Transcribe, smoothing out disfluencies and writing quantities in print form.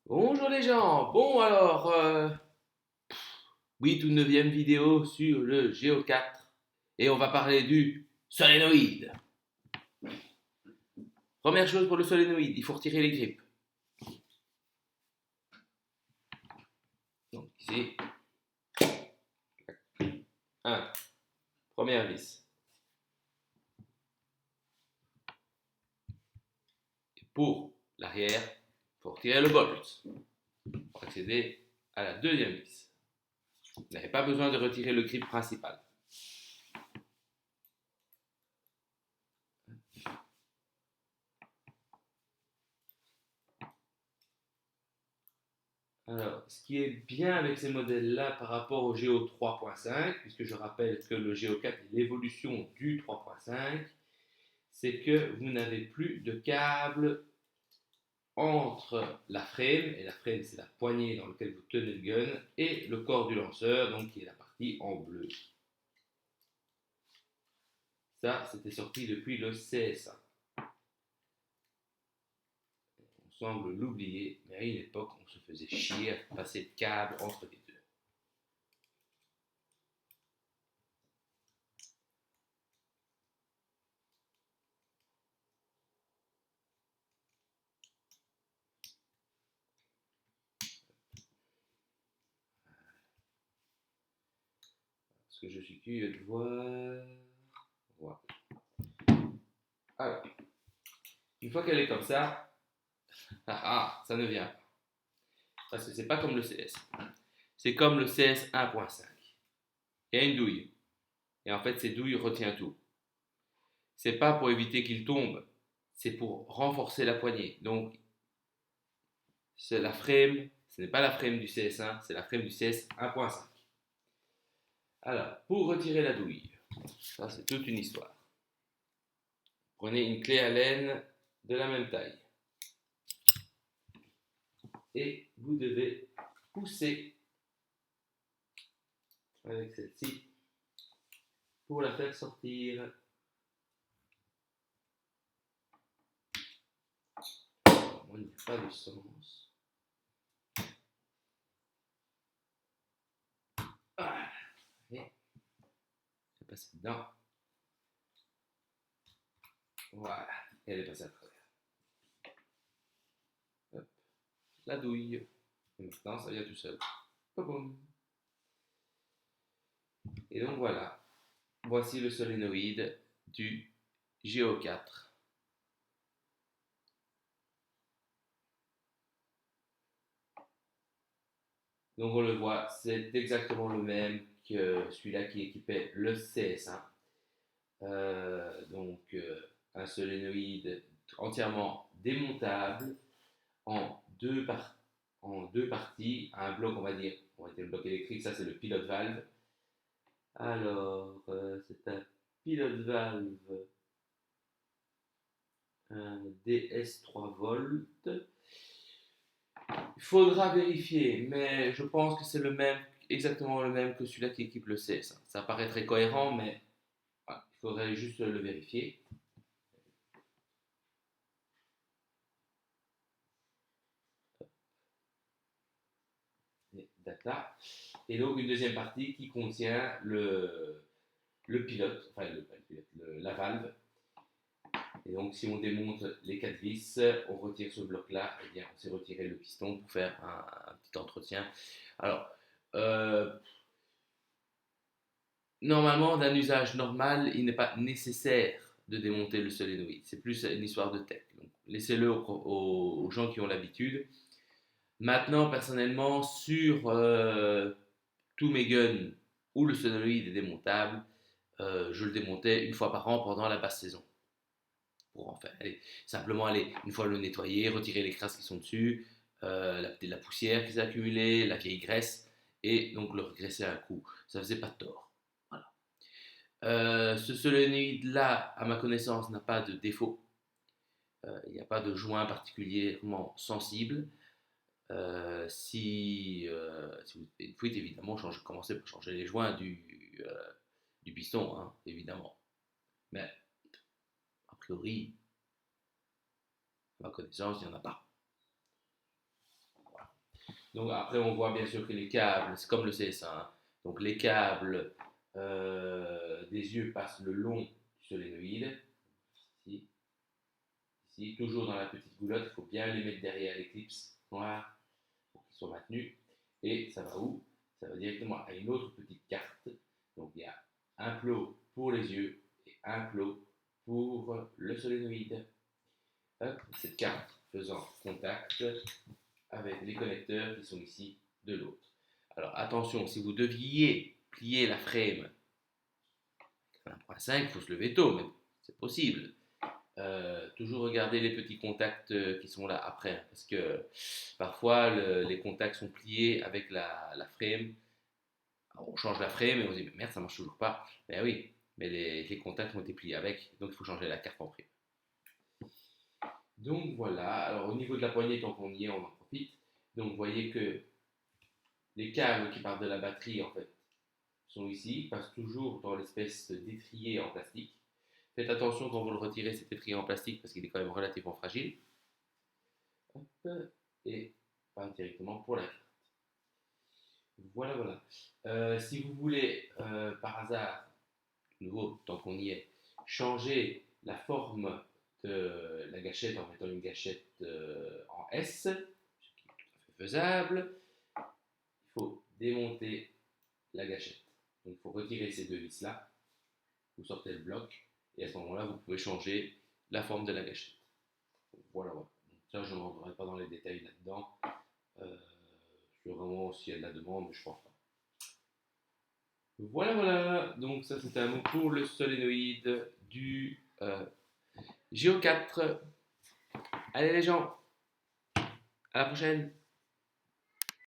Bonjour les gens, bon alors, 8 ou neuvième vidéo sur le Géo 4 et on va parler du solénoïde. Première chose pour le solénoïde, il faut retirer les grippes. Donc ici, 1, première vis. Et pour l'arrière, il faut retirer le bolt pour accéder à la deuxième vis. Vous n'avez pas besoin de retirer le grip principal. Alors, ce qui est bien avec ces modèles-là par rapport au Géo 3.5, puisque je rappelle que le Géo 4 est l'évolution du 3.5, c'est que vous n'avez plus de câble entre la frame, et la frame c'est la poignée dans laquelle vous tenez le gun, et le corps du lanceur, donc qui est la partie en bleu. Ça, c'était sorti depuis le CS1. On semble l'oublier, mais à une époque, on se faisait chier à passer de câble entre les deux. Parce que je suis curieux de voir. Voilà. Alors, une fois qu'elle est comme ça, ça ne vient pas. Parce que c'est pas comme le CS. C'est comme le CS 1.5. Il y a une douille. Et en fait, cette douille retient tout. C'est pas pour éviter qu'il tombe, c'est pour renforcer la poignée. Donc, c'est la frame, ce n'est pas la frame du CS1, c'est la frame du CS 1.5. Alors, pour retirer la douille, ça c'est toute une histoire. Prenez une clé Allen de la même taille. Et vous devez pousser avec celle-ci pour la faire sortir. Il n'y a pas de sens. Voilà. Et c'est passé dedans. Voilà. Et elle est passée à travers. Hop. La douille. Et maintenant, ça vient tout seul. Boum. Et donc voilà. Voici le solénoïde du Géo 4. Donc on le voit, c'est exactement le même que celui-là qui équipait le CS1. Un solénoïde entièrement démontable en deux parties. Un bloc, on va dire le bloc électrique, ça c'est le pilote valve. Alors, c'est un pilote valve un DS 3 volts. Il faudra vérifier, mais je pense que c'est le même, exactement le même que celui-là qui équipe le CS. Ça paraît très cohérent, mais voilà, il faudrait juste le vérifier. Data. Et donc une deuxième partie qui contient le pilote, enfin la valve. Et donc si on démonte les 4 vis, on retire ce bloc-là, et bien on s'est retiré le piston pour faire un petit entretien. Alors, normalement, d'un usage normal, il n'est pas nécessaire de démonter le solénoïde. C'est plus une histoire de tech. Donc, laissez-le aux gens qui ont l'habitude. Maintenant, personnellement, sur tous mes guns où le solénoïde est démontable, je le démontais une fois par an pendant la basse saison. Pour enfin, simplement aller une fois le nettoyer, retirer les crasses qui sont dessus, la poussière qui s'est accumulée, la vieille graisse, et donc le regresser un coup. Ça faisait pas de tort. Voilà. Ce solénoïde-là, à ma connaissance, n'a pas de défaut. Il n'y a pas de joint particulièrement sensible. Si vous faites évidemment commencer par changer les joints du piston, hein, évidemment. Mais a priori, à ma connaissance, il n'y en a pas. Donc après, on voit bien sûr que les câbles, c'est comme le CS1, hein. Donc les câbles des yeux passent le long du solénoïde, ici, ici, toujours dans la petite goulotte. Il faut bien les mettre derrière les clips noirs pour qu'ils soient maintenus. Et ça va où? Ça va directement à une autre petite carte. Donc il y a un plot pour les yeux et un plot pour le solénoïde. Hop, cette carte faisant contact avec les connecteurs qui sont ici de l'autre. Alors attention, si vous deviez plier la frame 1.5, il faut se lever tôt, mais c'est possible. Toujours regarder les petits contacts qui sont là après, hein, parce que parfois les contacts sont pliés avec la frame. Alors, on change la frame et on se dit mais merde, ça marche toujours pas. Ben oui, mais les contacts ont été pliés avec, donc il faut changer la carte en prime. Donc voilà, alors au niveau de la poignée, tant qu'on y est, on en profite. Donc vous voyez que les câbles qui partent de la batterie en fait sont ici, passent toujours dans l'espèce d'étrier en plastique. Faites attention quand vous le retirez cet étrier en plastique parce qu'il est quand même relativement fragile. Hop, et passe directement pour la carte. Voilà, voilà. Si vous voulez, par hasard, de nouveau, tant qu'on y est, changer la forme de la gâchette en mettant une gâchette en S, ce qui est tout à fait faisable, il faut démonter la gâchette. Donc il faut retirer ces deux vis-là, vous sortez le bloc, et à ce moment-là, vous pouvez changer la forme de la gâchette. Donc, voilà, voilà. Donc, ça, je ne rentrerai pas dans les détails là-dedans. C'est vraiment s'il y a de la demande, mais je pense pas. Voilà, voilà. Donc ça, c'était un mot pour le solénoïde du Géo 4. Allez les gens, à la prochaine.